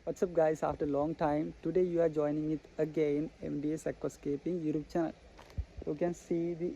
What's up guys, after a long time today you are joining it again MDS Aquascaping YouTube channel. You can see the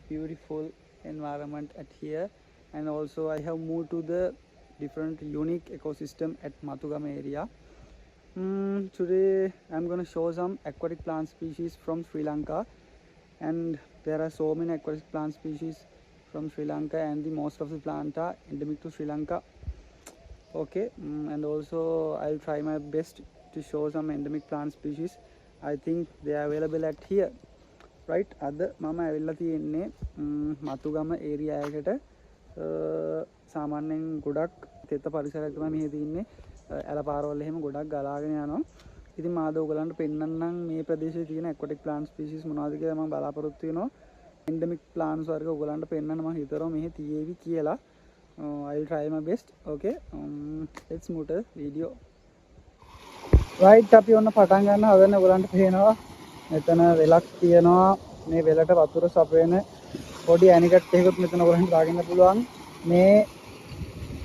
beautiful environment at here, and also I have moved to the different unique ecosystem at Matugama area. Today I'm gonna show some aquatic plant species from Sri Lanka, and there are so many aquatic plant species from Sri Lanka, and the most of the plant are endemic to Sri Lanka. Okay, and also I'll try my best to show some endemic plant species. I think they are available at here, right? අද මම ඇවිල්ලා තියෙන්නේ Matugama area එකකට. සාමාන්‍යයෙන් ගොඩක් තෙත පරිසරයක් තමයි මෙහි තියෙන්නේ. ඇල පාරවල් එහෙම ගොඩක් ගලාගෙන යනවා. ඉතින් මම අද ඔයගලන්ට පෙන්නන්නම් මේ ප්‍රදේශයේ තියෙන aquatic plant species මොනවද කියලා මම බලාපොරොත්තු වෙනවා. endemic plants වර්ග ඔයගලන්ට පෙන්නන්න මම හිතනවා මෙහි තියෙවි කියලා. I'll try my best. Okay, let's move to the video. Right, අපි ඔන්න පටන් ගන්න හදන ඔයගලන්ට පේනවා මෙතන වෙලක් තියෙනවා. මේ වෙලට වතුර සපයන පොඩි ඇනිකට් එකකුත් මෙතන ඔයගලන්ට දාගන්න පුළුවන්. මේ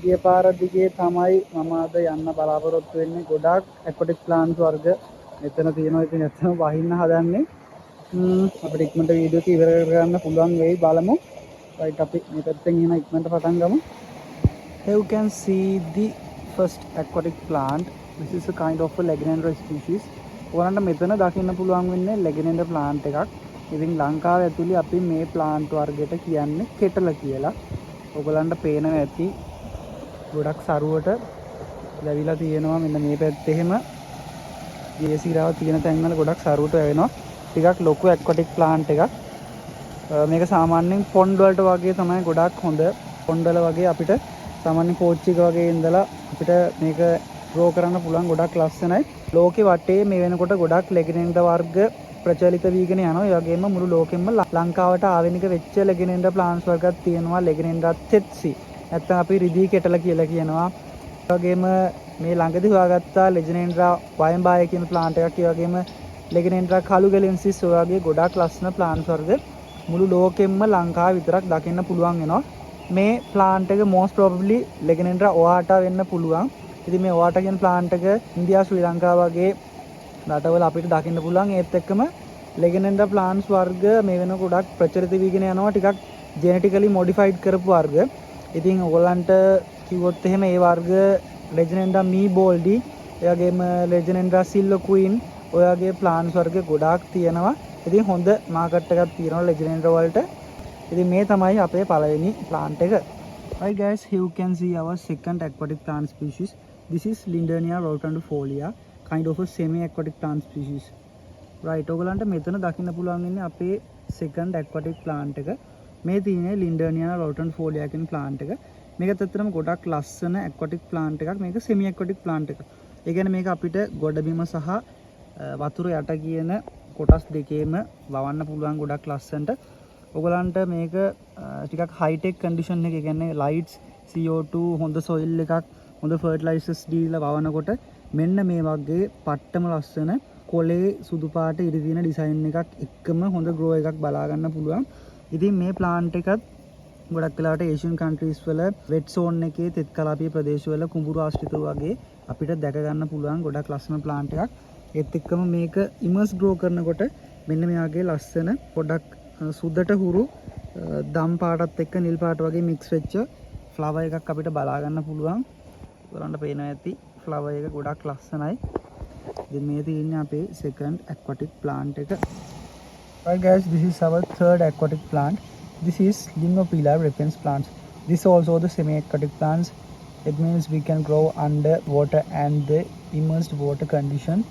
ගියපාර දිගේ තමයි මම අද යන්න බලාපොරොත්තු වෙන්නේ. ගොඩක් aquatic plants වර්ග මෙතන තියෙනවා. ඉතින් නැත්තම් වහින්න හදන්නේ. අපිට ඉක්මනට වීඩියෝ එක ඉවර කරගන්න පුළුවන් වෙයි බලමු. Right, අපි මේ පැත්තෙන් එන ඉක්මනට පටන් ගමු. Here you can see the first aquatic plant. This is a kind of a Legionella species. ඔයාලන්ට මෙතන දකින්න පුළුවන් වෙන්නේ Legionella plant එකක්. ඉතින් ලංකාවේ ඇතුලේ අපි මේ plant වර්ගයට කියන්නේ කෙටල කියලා. ඔයගලන්ට පේනවා ඇති ගොඩක් සරුවට ලැබිලා තියෙනවා. මෙන්න මේ පැත්තේ එහෙම දියසිරාව තියෙන තැන්වල ගොඩක් සරුවට වැවෙනවා. ටිකක් ලොකු aquatic plant එකක්. මේක සාමාන්‍යයෙන් පොන්ඩ් වලට වගේ තමයි ගොඩක් හොඳ. පොන්ඩ් වල වගේ අපිට සාමාන්‍ය පෝච්චි එක වගේ ඉඳලා අපිට මේක ග්‍රෝ කරන්න පුළුවන්. ගොඩක් ලස්සනයි. ලෝකෙ වටේ මේ වෙනකොට ගොඩක් Legionella වර්ග ප්‍රචලිත වීගෙන යනවා. ඒ වගේම මුළු ලෝකෙම ලංකාවට ආවෙනික වෙච්ච Legionella plants වර්ගයක් තියෙනවා. Legionella tsetse. නැත්නම් අපි රිදී කෙටල කියලා කියනවා. ඒ වගේම මේ ළඟදී හොයාගත්ත Legionella වයඹාය කියන plant එකක්. ඒ වගේම Legionella කළුගැලෙන්සිස් වගේ ගොඩක් ලස්සන plants වර්ග මුළු ලෝකෙම ලංකාව විතරක් දකින්න පුළුවන් වෙනවා. මේ plant එක most probably Legionella ovata වෙන්න පුළුවන්. ඉතින් මේ ovata කියන plant එක ඉන්දියා ශ්‍රී ලංකාව වගේ රටවල අපිට දකින්න පුළුවන්. ඒත් එක්කම Legionella plants වර්ග මේ වෙන ගොඩක් ප්‍රචලිත වීගෙන යනවා. ටිකක් genetically modified කරපු වර්ග. ඉතින් ඔයගලන්ට කිව්වොත් එහෙම මේ වර්ග Legionella meeboldi, ඒ වගේම Legionella silver queen ඔය වගේ plants වර්ග ගොඩාක් තියෙනවා. ඉතින් හොඳ මාකට් එකක් තියෙනවා Legionella වලට. ඉතින් මේ තමයි අපේ පළවෙනි plant එක. Right guys, here you can see our second aquatic plant species. This is Lindenia rotundifolia, kind of a semi aquatic plant species. Right, ඔයගලන්ට මෙතන දකින්න පුළුවන් ඉන්නේ අපේ second aquatic plant එක. මේ තියෙන්නේ Lindenia rotundifolia කියන plant එක. මේකත් ඇත්තටම ගොඩක් ලස්සන aquatic plant එකක්. මේක semi aquatic plant එකක්. ඒ කියන්නේ මේක අපිට ගොඩබිම සහ වතුර යට කියන කොටස් දෙකේම වවන්න පුළුවන් ගොඩක් ලස්සනට. ඔයගලන්ට මේක ටිකක් high tech condition එකේ කියන්නේ lights, CO2, හොඳ soil එකක්, හොඳ fertilizers දීලා වවනකොට මෙන්න මේ වගේ පට්ටම ලස්සන කොලේ සුදු පාට ඉරි දින ඩිසයින් එකක් එක්කම හොඳ grow එකක් බලා ගන්න පුළුවන්. ඉතින් මේ plant එකත් ගොඩක් වෙලාවට Asian countries වල wet zone එකේ තෙත් කලාපීය ප්‍රදේශවල කුඹුරු ආශ්‍රිතව වගේ අපිට දැක ගන්න පුළුවන් ගොඩක් ලස්සන plant එකක්. ඒත් එක්කම මේක immerse grow කරනකොට මෙන්න මේ වගේ ලස්සන පොඩක් සුද්දට හුරු දම් පාටත් එක්ක නිල් පාට වගේ මික්ස් වෙච්ච ෆ්ලවර් එකක් අපිට බලා ගන්න පුළුවන්. ඔයාලන්ට පේනවා ඇති ෆ්ලවර් එක ගොඩක් ලස්සනයි. ඉතින් මේ තියෙන්නේ අපේ second aquatic plant එක. Right guys, this is our third aquatic plant. This is Limnopila repens plants. This is also the semi aquatic plants. It means we can grow under water and the immersed water condition.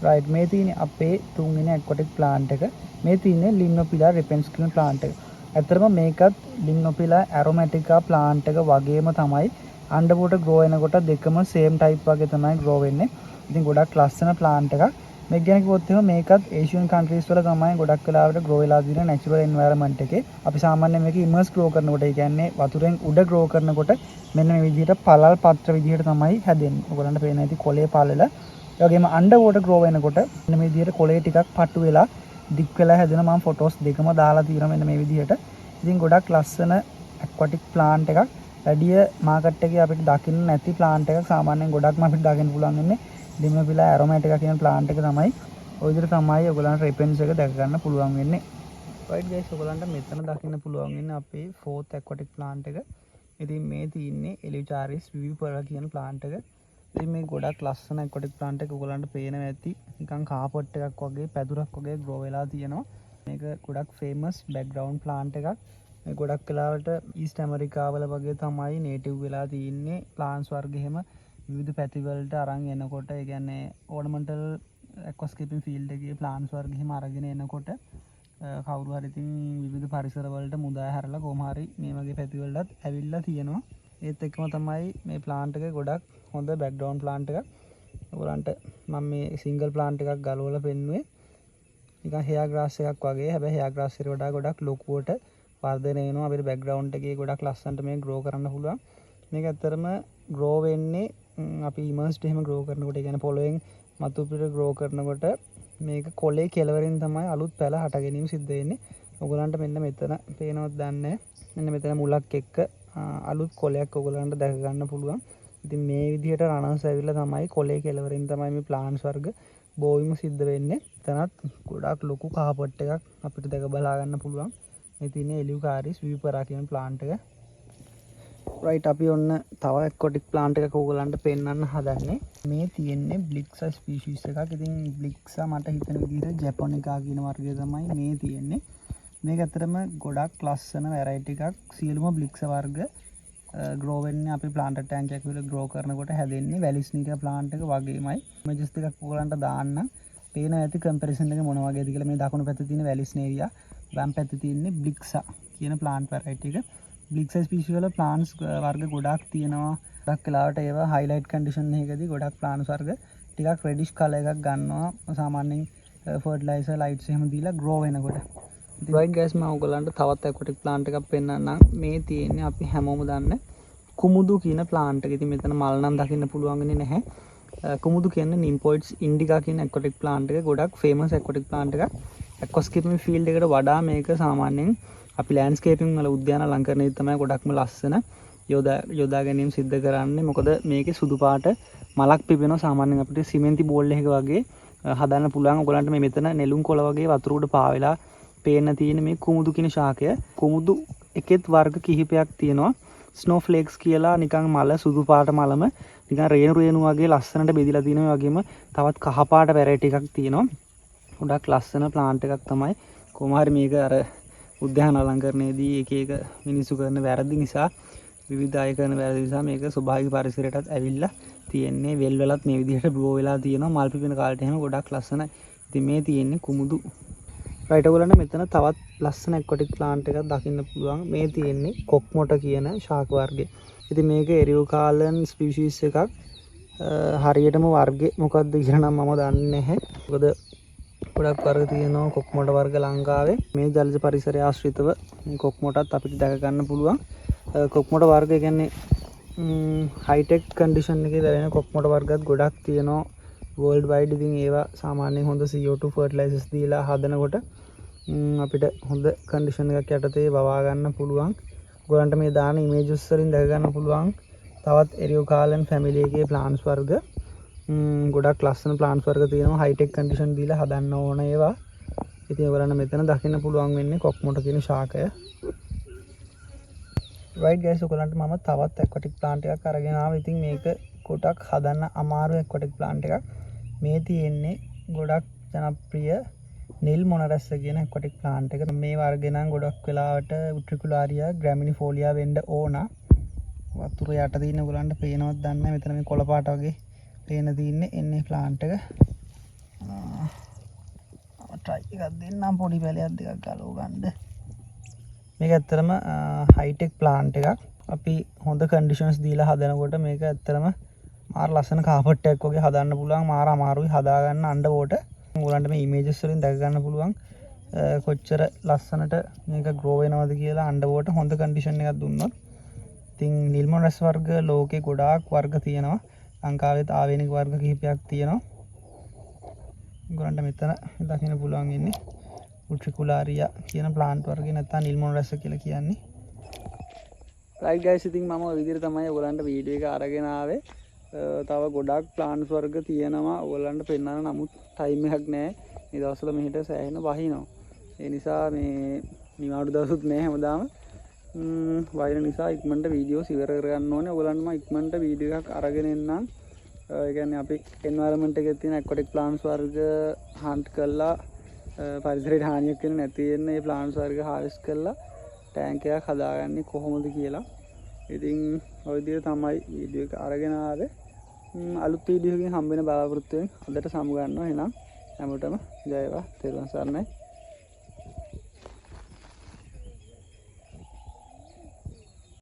Right, මේ තියෙන්නේ අපේ තුන්වෙනි aquatic plant එක. මේ තියෙන්නේ Limnopila repens කියන plant එක. ඇත්තටම මේකත් Limnopila aromatica plant එක වගේම තමයි underwater grow වෙනකොට දෙකම same type වගේ තමයි grow වෙන්නේ. ඉතින් ගොඩක් ලස්සන plant එකක්. මේක ගැන කිව්වොත් එහෙම මේකත් Asian countries වල තමයි ගොඩක් වෙලාවට grow වෙලා තියෙන natural environment එකේ. අපි සාමාන්‍යයෙන් මේක immerse grow කරනකොට ඒ කියන්නේ වතුරෙන් උඩ grow කරනකොට මෙන්න මේ විදිහට පළල් පත්‍ර විදිහට තමයි හැදෙන්නේ. ඔයගලන්ට පේන ඇති කොලේ පළල. ඒ වගේම underwater grow වෙනකොට මෙන්න මේ විදිහට කොලේ ටිකක් පටු වෙලා දික් වෙලා හැදෙන මම ෆොටෝස් දෙකම දාලා තියෙනවා මෙන්න මේ විදිහට. ඉතින් ගොඩක් ලස්සන aquatic plant එකක්. වැඩි මාකට් එකේ අපිට දකින්න නැති ප්ලාන්ට් එකක් සාමාන්‍යයෙන් ගොඩක්ම අපිට දකින්න පුළුවන් ඉන්නේ ඩිමෙපිලා ඇරොමැටිකා කියන ප්ලාන්ට් එක තමයි. ඔය විදිහට තමයි ඔයගලන්ට රිපෙන්ස් එක දැක ගන්න පුළුවන් වෙන්නේ. right guys ඔයගලන්ට මෙතන දකින්න පුළුවන් වෙන්නේ අපේ 4th aquatic plant එක. ඉතින් මේ තියෙන්නේ Elicharis vivipara කියන plant එක. ඉතින් මේ ගොඩක් ලස්සන aquatic plant එක ඔයගලන්ට පේනවා ඇති. නිකන් කාපට් එකක් වගේ පැදුරක් වගේ grow වෙලා තියෙනවා. මේක ගොඩක් famous background plant එකක්. මේ ගොඩක් වෙලාවට East America වල වගේ තමයි native වෙලා තියෙන්නේ plants වර්ග එහෙම විවිධ පැති වලට අරන් එනකොට ඒ කියන්නේ ornamental aquascaping field එකේ plants වර්ග එහෙම අරගෙන එනකොට කවුරු හරි ඉතින් විවිධ පරිසර වලට මුදා හැරලා කොහොම හරි මේ වගේ පැති වලටත් ඇවිල්ලා තියෙනවා. ඒත් එක්කම තමයි මේ plant එක ගොඩක් හොඳ background plant එකක්. ඔයගලන්ට මම මේ single plant එකක් ගලවලා පෙන්නුවේ. නිකන් hair grass එකක් වගේ. හැබැයි hair grass එකට වඩා ගොඩක් ලොකුවට වර්ධනය වෙනවා. අපේ background එකේ ගොඩක් ලස්සනට මේක grow කරන්න පුළුවන්. මේක ඇත්තටම grow වෙන්නේ අපි immersed එහෙම grow කරනකොට ඒ කියන්නේ පොළොවෙන් මතු පිට grow කරනකොට මේක කොලේ කෙලවරින් තමයි අලුත් පැල හට ගැනීම සිද්ධ වෙන්නේ. ඔයගලන්ට මෙන්න මෙතන පේනවද දන්නේ මෙන්න මෙතන මුලක් එක්ක අලුත් කොලයක් ඔයගලන්ට දැක ගන්න පුළුවන්. ඉතින් මේ විදිහට රණස් ඇවිල්ලා තමයි කොලේ කෙලවරින් තමයි මේ ප්ලාන්ට්ස් වර්ග බෝවීම සිද්ධ වෙන්නේ. එතනත් ගොඩක් ලොකු කාපට් එකක් අපිට දැක බලා ගන්න පුළුවන්. මේ තියෙන්නේ Elicharis vivipara කියන ප්ලාන්ට් එක. right අපි ඔන්න තව aquatic plant එකක් ඔයගලන්ට පෙන්වන්න හදන්නේ. මේ තියෙන්නේ Blixa species එකක්. ඉතින් Blixa මට හිතෙන විදිහට Japonica කියන වර්ගය තමයි මේ තියෙන්නේ. මේක ඇත්තටම ගොඩක් ලස්සන variety එකක්. සියලුම Blixa වර්ග grow වෙන්නේ අපි planter tank එකක විතර grow කරනකොට හැදෙන්නේ Valisnica plant එක වගේමයි. images ටිකක් ඔයගලන්ට දාන්න. පේන ඇති comparison එක මොන වගේද කියලා. මේ දකුණු පැත්තේ තියෙන Valisneria, වම් පැත්තේ තියෙන්නේ Blixa කියන plant variety එක. Blixa species වල plants වර්ග ගොඩක් තියෙනවා. ගොඩක් වෙලාවට ඒවා highlight condition එකකදී ගොඩක් plants වර්ග ටිකක් reddish color එකක් ගන්නවා. සාමාන්‍යයෙන් fertilizer lights එහෙම දීලා grow වෙනකොට. right guys මම ඔයගලන්ට තවත් aquatic plant එකක් පෙන්නන්නම්. මේ තියෙන්නේ අපි හැමෝම දන්න කුමුදු කියන plant එක. ඉතින් මෙතන මල් නම් දකින්න පුළුවන් වෙන්නේ නැහැ. කුමුදු කියන්නේ Nymphoides indica කියන aquatic plant එක ගොඩක් famous aquatic plant එකක්. aquascaping field එකට වඩා මේක සාමාන්‍යයෙන් අපි ලෑන්ඩ්ස්කේපින් වල උද්‍යාන අලංකරණය තමයි ගොඩක්ම ලස්සන යොදා ගැනීම සිද්ධ කරන්නේ. මොකද මේකේ සුදු පාට මලක් පිපෙනවා. සාමාන්‍යයෙන් අපිට සිමෙන්ති බෝල් එකක වගේ හදන්න පුළුවන්. ඔයගලන්ට මේ මෙතන නෙළුම් කොළ වගේ වතුර උඩ පාවෙලා පේන්න තියෙන මේ කුමුදු කියන ශාකය. කුමුදු එකෙත් වර්ග කිහිපයක් තියෙනවා. ස්නෝෆ්ලේක්ස් කියලා නිකන් මල සුදු පාට මලම නිකන් රේණු වගේ ලස්සනට බෙදිලා තියෙනවා. ඒ වගේම තවත් කහ පාට variety එකක් තියෙනවා. ගොඩක් ලස්සන plant එකක් තමයි. කොහොම හරි මේක අර උද්‍යාන අලංකරණයේදී එක එක මිනිස්සු කරන වැරදි නිසා විවිධ අය කරන වැරදි නිසා මේක ස්වභාවික පරිසරයටත් ඇවිල්ලා තියෙන්නේ. වෙල් වලත් මේ විදිහට බ්‍රෝ වෙලා තියෙනවා. මල් පිපෙන කාලේට එහෙම ගොඩක් ලස්සනයි. ඉතින් මේ තියෙන්නේ කුමුදු. right ඔයගොල්ලන්ට මෙතන තවත් ලස්සන aquatic plant එකක් දකින්න පුළුවන්. මේ තියෙන්නේ කොක්මොට කියන ශාක වර්ගය. ඉතින් මේක Eriucalen species එකක්. හරියටම වර්ගය මොකක්ද කියලා නම් මම දන්නේ නැහැ. මොකද ගොඩක් වර්ග තියෙනවා කොක්මොට වර්ග ලංකාවේ. මේ ජලජ පරිසරය ආශ්‍රිතව කොක්මොටත් අපිට දැක ගන්න පුළුවන්. කොක්මොට වර්ග කියන්නේ high tech condition එකේ දැවෙන කොක්මොට වර්ගත් ගොඩක් තියෙනවා world wide. ඉතින් ඒවා සාමාන්‍යයෙන් හොඳ CO2 fertilizers දීලා හදනකොට අපිට හොඳ condition එකක් යටතේ වවා ගන්න පුළුවන්. ඔයගලන්ට මේ දාන images වලින් දැක ගන්න පුළුවන් තවත් Eriucalen family එකේ plants වර්ග ගොඩක් ලස්සන plants වර්ග තියෙනවා. high tech condition දීලා හදන්න ඕන ඒවා. ඉතින් ඔයගලන්ට මෙතන දකින්න පුළුවන් වෙන්නේ කොක්මොට කියන ශාකය. right guys ඔයගලන්ට මම තවත් aquatic plant එකක් අරගෙන ආවා. ඉතින් මේක ගොඩක් හදන්න අමාරු aquatic plant එකක්. මේ තියෙන්නේ ගොඩක් ජනප්‍රිය නිල් මොනරැස්ස කියන aquatic plant එක. මේ වර්ගේ නම් ගොඩක් වෙලාවට Utricularia graminifolia වෙන්න ඕන. වතුර යට තියෙන ඔයගලන්ට පේනවද දන්නේ නැහැ. මෙතන මේ කොළ පාට වගේ පේන තියෙන්නේ එන්නේ plant එක. try එකක් දෙන්නම් පොඩි පැලයක් දෙකක් ගලව ගන්න. මේක ඇත්තටම high tech plant එකක්. අපි හොඳ conditions දීලා හදනකොට මේක ඇත්තටම මාර ලස්සන කාපට් එකක් වගේ හදන්න පුළුවන්. මාර අමාරුයි හදා ගන්න underwater. ඔයගලන්ට මේ images වලින් දැක ගන්න පුළුවන් කොච්චර ලස්සනට මේක grow වෙනවද කියලා underwater හොඳ condition එකක් දුන්නොත්. ඉතින් නිල්මොන රැස් වර්ග ලෝකේ ගොඩාක් වර්ග තියෙනවා. ලංකාවේත් ආවේනික වර්ග කිහිපයක් තියෙනවා. ඔයගලන්ට මෙතන දකින්න පුළුවන් ඉන්නේ Utricularia කියන plant වර්ගේ නැත්නම් නිල්මොන රැස් කියලා කියන්නේ. රයිට් ගයිස් ඉතින් මම ඔය විදිහට තමයි ඔයගලන්ට වීඩියෝ එක අරගෙන ආවේ. තව ගොඩක් ප්ලාන්ස් වර්ග තියෙනවා ඔයගලන්ට පෙන්වන්න. නමුත් ටයිම් එකක් නැහැ. මේ දවස්වල මෙහෙට සෑහෙන වහිනවා. ඒ නිසා මේ නිවාඩු දවසුත් නැහැ හැමදාම. වයින් නිසා ඉක්මනට වීඩියෝස් ඉවර කරගන්න ඕනේ. ඔයගලන්ට මම ඉක්මනට වීඩියෝ එකක් අරගෙන එන්නම්. ඒ කියන්නේ අපි එන්වයරන්මන්ට් එකේ තියෙන ඇක්වැටික් ප්ලාන්ට්ස් වර්ග හන්ට් කරලා පරිසරයට හානියක් වෙන්නේ නැති වෙන මේ ප්ලාන්ට්ස් වර්ග හාර්වෙස්ට් කරලා ටැංක් එකක් හදාගන්නේ කොහොමද කියලා. ඉතින් ඔය විදිහට තමයි වීඩියෝ එක අරගෙන ආවේ. අලුත් වීඩියෝ එකකින් හම්බ වෙන බලාපොරොත්තු වෙන අදට සමු ගන්නවා. එහෙනම් හැමෝටම ජය වේවා. තෙරුවන් සරණයි.